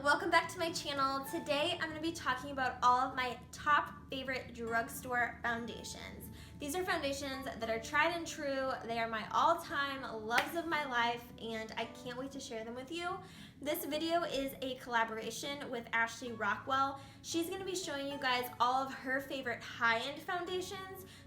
welcome back to my channel. Today I'm going to be talking about all of my top favorite drugstore foundations. These are foundations that are tried and true. They are my all-time loves of my life and I can't wait to share them with you. This video is a collaboration with Ashley Rockwell. She's going to be showing you guys all of her favorite high-end foundations.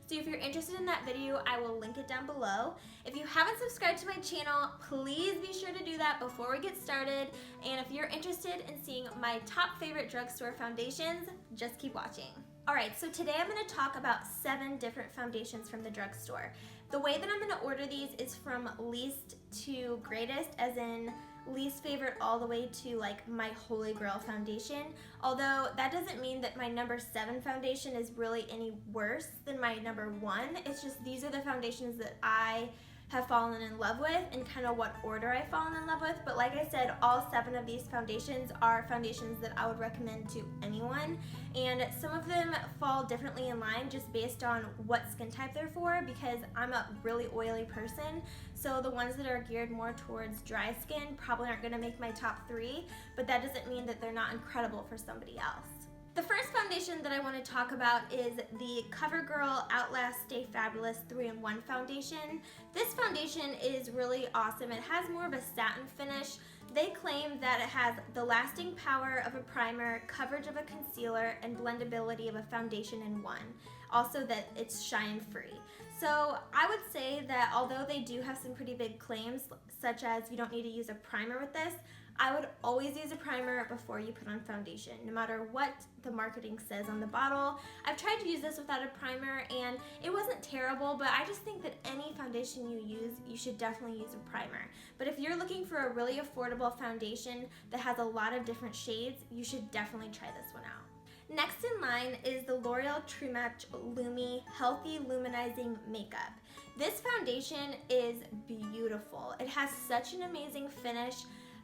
So if you're interested in that video, I will link it down below. If you haven't subscribed to my channel, please be sure to do that before we get started. And if you're interested in seeing my top favorite drugstore foundations, just keep watching. Alright, so today I'm going to talk about 7 different foundations from the drugstore. The way that I'm going to order these is from least to greatest, as in least favorite all the way to like my holy grail foundation. Although that doesn't mean that my number 7 foundation is really any worse than my number 1. It's just these are the foundations that I have fallen in love with and kind of what order I've fallen in love with. But like I said, all 7 of these foundations are foundations that I would recommend to anyone. And some of them fall differently in line just based on what skin type they're for, because I'm a really oily person. So the ones that are geared more towards dry skin probably aren't gonna make my top 3, but that doesn't mean that they're not incredible for somebody else. The first foundation that I want to talk about is the COVERGIRL Outlast Stay Fabulous 3-in-1 foundation. This foundation is really awesome. It has more of a satin finish. They claim that it has the lasting power of a primer, coverage of a concealer, and blendability of a foundation in one. Also that it's shine free. So I would say that although they do have some pretty big claims, such as you don't need to use a primer with this, I would always use a primer before you put on foundation, no matter what the marketing says on the bottle. I've tried to use this without a primer and it wasn't terrible, but I just think that any foundation you use, you should definitely use a primer. But if you're looking for a really affordable foundation that has a lot of different shades, you should definitely try this one out. Next in line is the L'Oréal True Match Lumi Healthy Luminizing Makeup. This foundation is beautiful. It has such an amazing finish.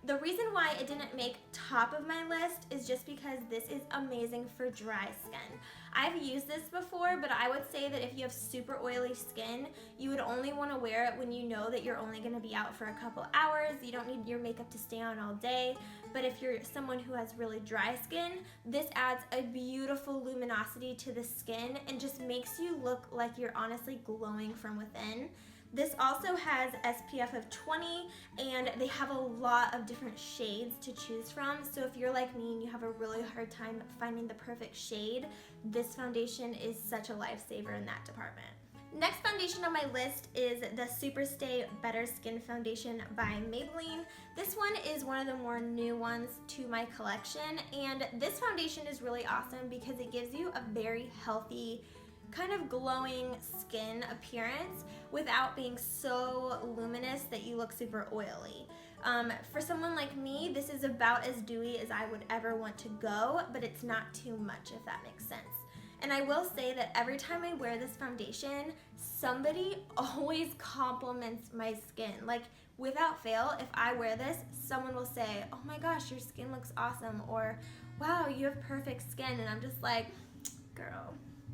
The reason why it didn't make top of my list is just because this is amazing for dry skin. I've used this before, but I would say that if you have super oily skin, you would only want to wear it when you know that you're only going to be out for a couple hours. You don't need your makeup to stay on all day. But if you're someone who has really dry skin, this adds a beautiful luminosity to the skin and just makes you look like you're honestly glowing from within. This also has SPF of 20 and they have a lot of different shades to choose from. So if you're like me and you have a really hard time finding the perfect shade, this foundation is such a lifesaver in that department. Next foundation on my list is the SuperStay Better Skin Foundation by Maybelline. This one is one of the more new ones to my collection, and this foundation is really awesome because it gives you a very healthy, kind of glowing skin appearance without being so luminous that you look super oily. For someone like me, this is about as dewy as I would ever want to go, but it's not too much, if that makes sense. And I will say that every time I wear this foundation, somebody always compliments my skin. Like, without fail, if I wear this, someone will say, "Oh my gosh, your skin looks awesome," or "Wow, you have perfect skin," and I'm just like, girl.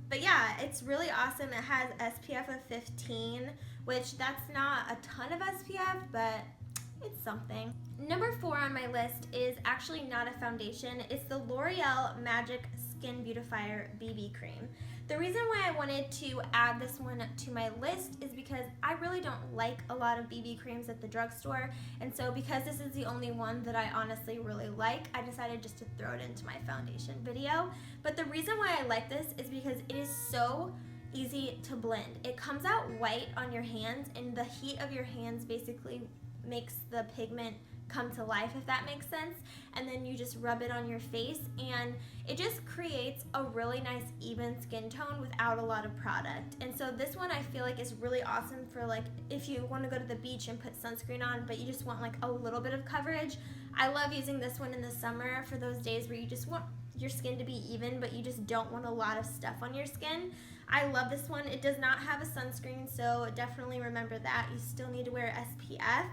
But yeah, it's really awesome. It has SPF of 15, which that's not a ton of SPF, but it's something. Number 4 on my list is actually not a foundation. It's the L'Oréal Magic Skin Beautifier BB Cream. The reason why I wanted to add this one to my list is because I really don't like a lot of BB creams at the drugstore, and so because this is the only one that I honestly really like, I decided just to throw it into my foundation video. But the reason why I like this is because it is so easy to blend. It comes out white on your hands, and the heat of your hands basically makes the pigment come to life, if that makes sense, and then you just rub it on your face and it just creates a really nice even skin tone without a lot of product. And so this one I feel like is really awesome for like if you want to go to the beach and put sunscreen on but you just want like a little bit of coverage. I love using this one in the summer for those days where you just want your skin to be even but you just don't want a lot of stuff on your skin. I love this one. It does not have a sunscreen, so definitely remember that. You still need to wear SPF.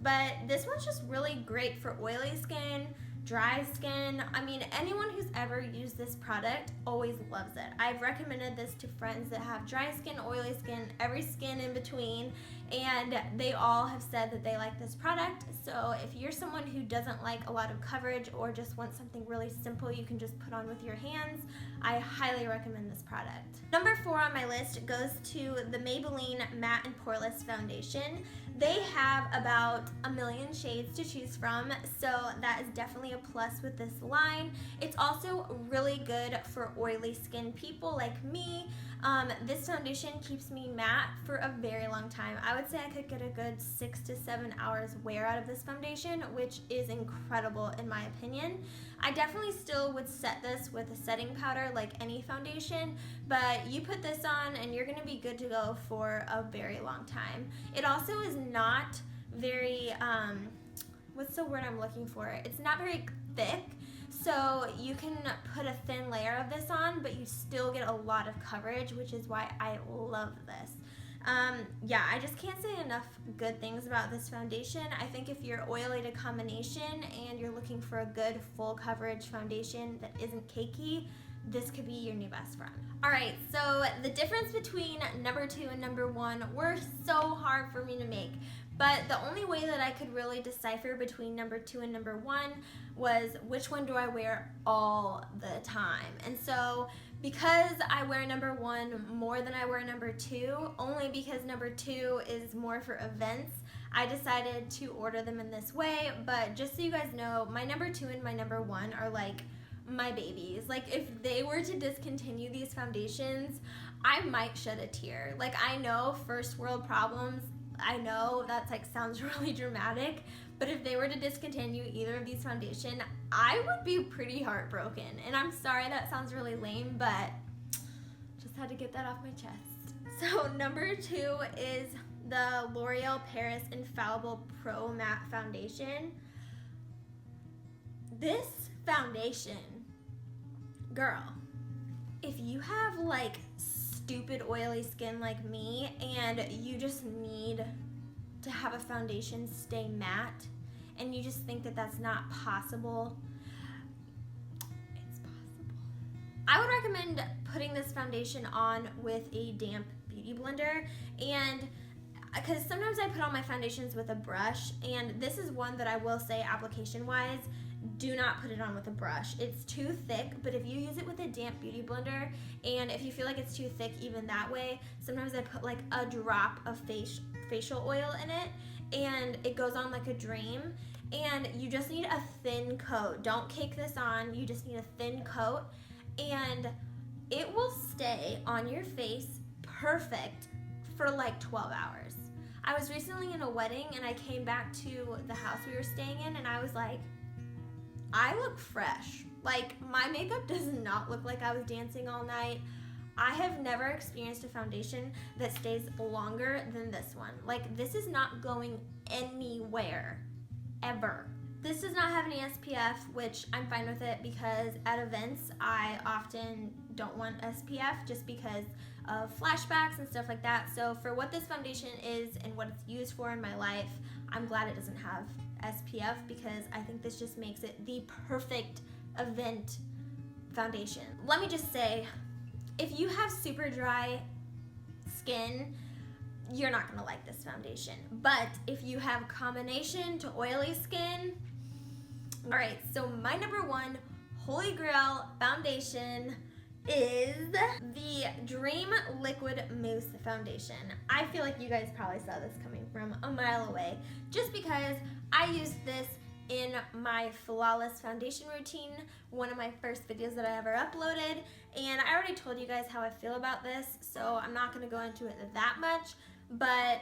But this one's just really great for oily skin, dry skin. I mean, anyone who's ever used this product always loves it. I've recommended this to friends that have dry skin, oily skin, every skin in between, and they all have said that they like this product. So if you're someone who doesn't like a lot of coverage or just wants something really simple you can just put on with your hands, I highly recommend this product. Number 4 on my list goes to the Maybelline Matte and Poreless Foundation. They have about a million shades to choose from, so that is definitely a plus with this line. It's also really good for oily skin people like me. This foundation keeps me matte for a very long time. I would say I could get a good 6 to 7 hours wear out of this foundation, which is incredible in my opinion. I definitely still would set this with a setting powder like any foundation, but you put this on and you're gonna be good to go for a very long time. It also is not very, what's the word I'm looking for? It's not very thick. So you can put a thin layer of this on, but you still get a lot of coverage, which is why I love this. Yeah, I just can't say enough good things about this foundation. I think if you're oily to combination and you're looking for a good full coverage foundation that isn't cakey, this could be your new best friend. Alright, so the difference between number 2 and number 1 were so hard for me to make. But the only way that I could really decipher between number 2 and number 1 was which one do I wear all the time. And so because I wear number 1 more than I wear number 2, only because number 2 is more for events, I decided to order them in this way. But just so you guys know, my number 2 and my number 1 are like my babies. Like if they were to discontinue these foundations, I might shed a tear. Like I know, first world problems, I know that's like sounds really dramatic, but if they were to discontinue either of these foundations, I would be pretty heartbroken. And I'm sorry that sounds really lame, but just had to get that off my chest. So number 2 is the L'Oreal Paris Infallible Pro Matte Foundation. This foundation, girl, if you have like stupid oily skin like me and you just need to have a foundation stay matte and you just think that that's not possible, it's possible. I would recommend putting this foundation on with a damp beauty blender, and because sometimes I put on my foundations with a brush, and this is one that I will say application wise, do not put it on with a brush. It's too thick, but if you use it with a damp beauty blender, and if you feel like it's too thick even that way, sometimes I put like a drop of facial oil in it, and it goes on like a dream, and you just need a thin coat. Don't cake this on, you just need a thin coat, and it will stay on your face perfect for like 12 hours. I was recently in a wedding, and I came back to the house we were staying in, and I was like, I look fresh. Like, my makeup does not look like I was dancing all night. I have never experienced a foundation that stays longer than this one. Like, this is not going anywhere, ever. This does not have any SPF, which I'm fine with it because at events, I often don't want SPF just because of flashbacks and stuff like that. So for what this foundation is and what it's used for in my life, I'm glad it doesn't have SPF because I think this just makes it the perfect event foundation. Let me just say, if you have super dry skin, you're not gonna like this foundation. But if you have combination to oily skin, all right, so my number 1 holy grail foundation is the Dream Liquid Mousse Foundation. I feel like you guys probably saw this coming from a mile away just because I used this in my flawless foundation routine, one of my first videos that I ever uploaded, and I already told you guys how I feel about this, so I'm not going to go into it that much, but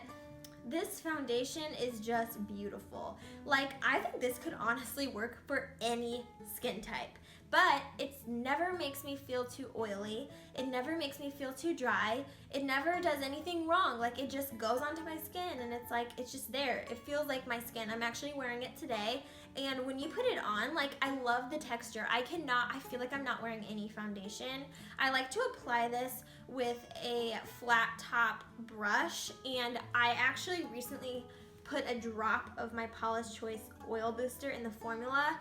this foundation is just beautiful. Like, I think this could honestly work for any skin type. But it never makes me feel too oily. It never makes me feel too dry. It never does anything wrong. Like, it just goes onto my skin and it's like, it's just there. It feels like my skin. I'm actually wearing it today. And when you put it on, like, I love the texture. I feel like I'm not wearing any foundation. I like to apply this with a flat top brush. And I actually recently put a drop of my Paula's Choice Oil Booster in the formula.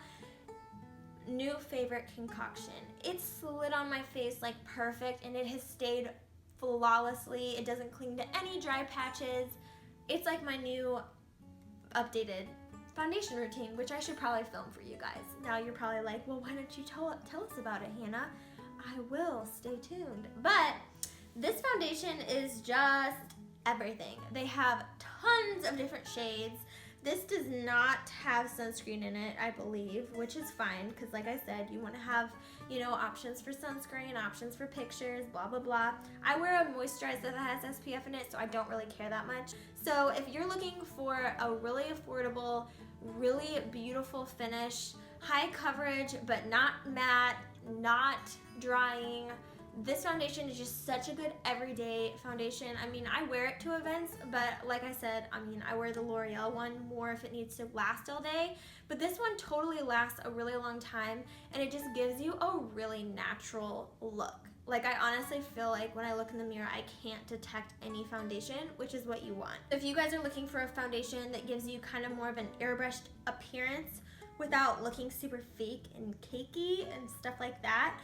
New favorite concoction. It slid on my face like perfect and it has stayed flawlessly. It doesn't cling to any dry patches. it's like my new updated foundation routine, which I should probably film for you guys. Now you're probably like, well, why don't you tell us about it, Hannah? I will, stay tuned. But this foundation is just everything. They have tons of different shades. This does not have sunscreen in it, I believe, which is fine because like I said, you want to have, you know, options for sunscreen, options for pictures, blah, blah, blah. I wear a moisturizer that has SPF in it, so I don't really care that much. So if you're looking for a really affordable, really beautiful finish, high coverage, but not matte, not drying, this foundation is just such a good everyday foundation. I mean, I wear it to events, but like I said, I mean, I wear the L'Oreal one more if it needs to last all day. But this one totally lasts a really long time, and it just gives you a really natural look. Like, I honestly feel like when I look in the mirror, I can't detect any foundation, which is what you want. If you guys are looking for a foundation that gives you kind of more of an airbrushed appearance without looking super fake and cakey and stuff like that,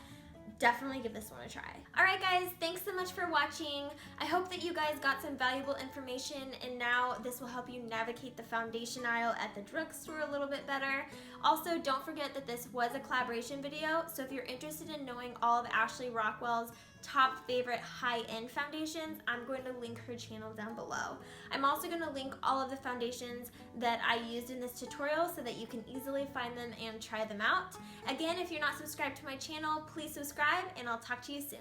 definitely give this one a try. Alright guys, thanks so much for watching. I hope that you guys got some valuable information, and now this will help you navigate the foundation aisle at the drugstore a little bit better. Also, don't forget that this was a collaboration video, so if you're interested in knowing all of Ashley Rockwell's top favorite high-end foundations, I'm going to link her channel down below. I'm also going to link all of the foundations that I used in this tutorial so that you can easily find them and try them out. Again, if you're not subscribed to my channel, please subscribe, and I'll talk to you soon.